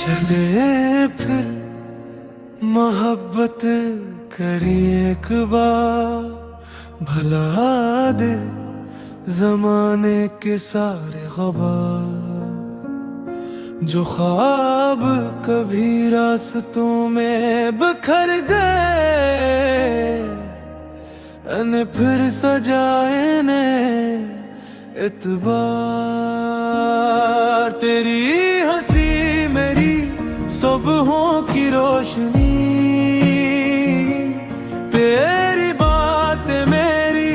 चले फिर मोहब्बत करी एक बार, भला दे जमाने के सारे ग़बार। जो ख्वाब कभी रास्तों में बिखर गए, ने फिर सजाए ने इतबार। तेरी हंसी मेरी सुबहों की रोशनी, तेरी बातें मेरी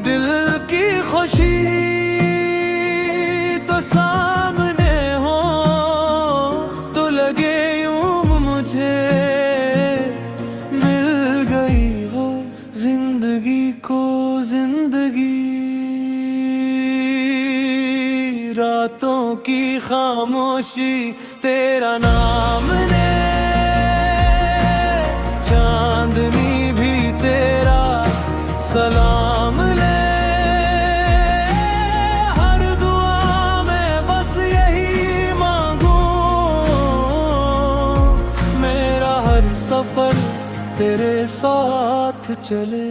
दिल की खुशी। तो सामने हो तो लगे यूं मुझे मिल गई हो जिंदगी को जिंदगी। रातों की खामोशी तेरा नाम ले, चांदनी भी तेरा सलाम ले। हर दुआ में बस यही मांगू, मेरा हर सफर तेरे साथ चले।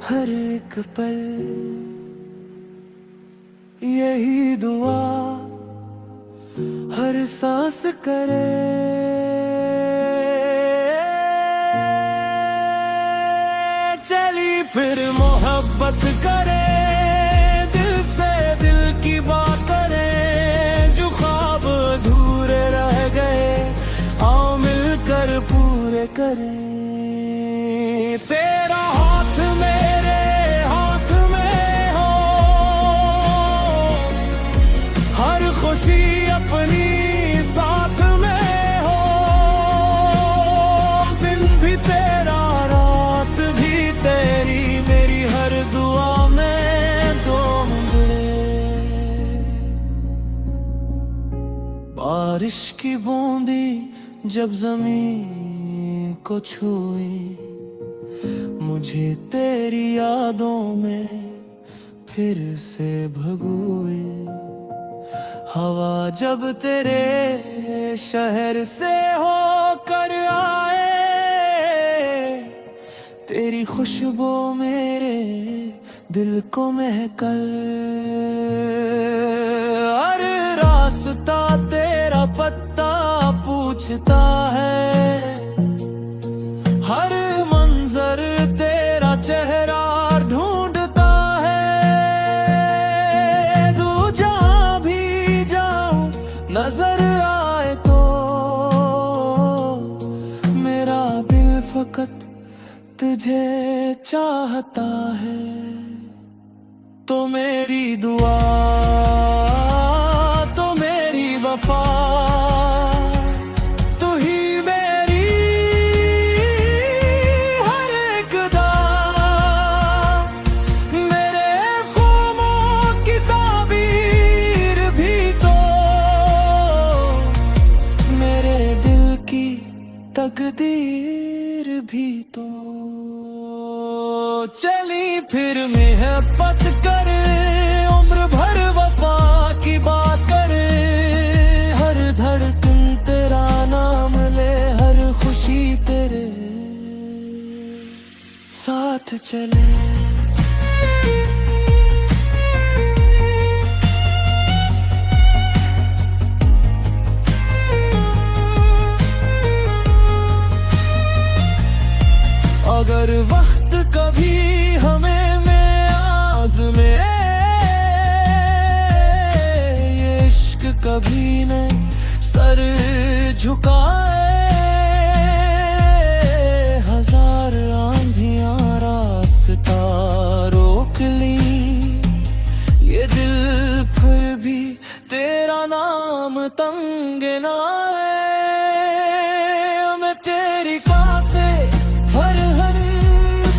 हर एक पल यही दुआ हर सांस करे। चली फिर मोहब्बत करे, दिल से दिल की बात करे। जो ख्वाब अधूरे रह गए, आओ मिलकर पूरे करें। तेरा हाथ मेरे हाथ में हो, हर खुशी अपनी साथ में हो। दिन भी तेरा रात भी तेरी, मेरी हर दुआ में दो मिले। बारिश की बूंदी जब जमीन को छुई, मुझे तेरी यादों में फिर से भगोए। हवा जब तेरे शहर से होकर आए, तेरी खुशबू मेरे दिल को महकल। हर रास्ता तेरा पत्ता पूछता है, हर मंजर तेरा चेहरा ढूंढता है। तू जहां भी जाऊं नजर आए तो, मेरा दिल फकत तुझे चाहता है। तो मेरी दुआ तो मेरी वफा, तकदीर भी तो। चली फिर मोहब्बत करे, उम्र भर वफा की बात करे। हर धड़कन तेरा नाम ले, हर खुशी तेरे साथ चले। अगर वक्त कभी हमें में आज़मे, ये इश्क कभी न सर झुकाए। हजार आंधियां रास्ता रोक ली, ये दिल फिर भी तेरा नाम संग ना आए मैं तेरी काते हर हर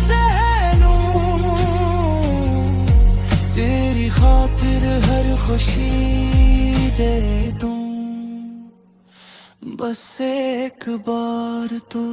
सह लूं तेरी खातिर हर खुशी दे दूं बस एक बार तो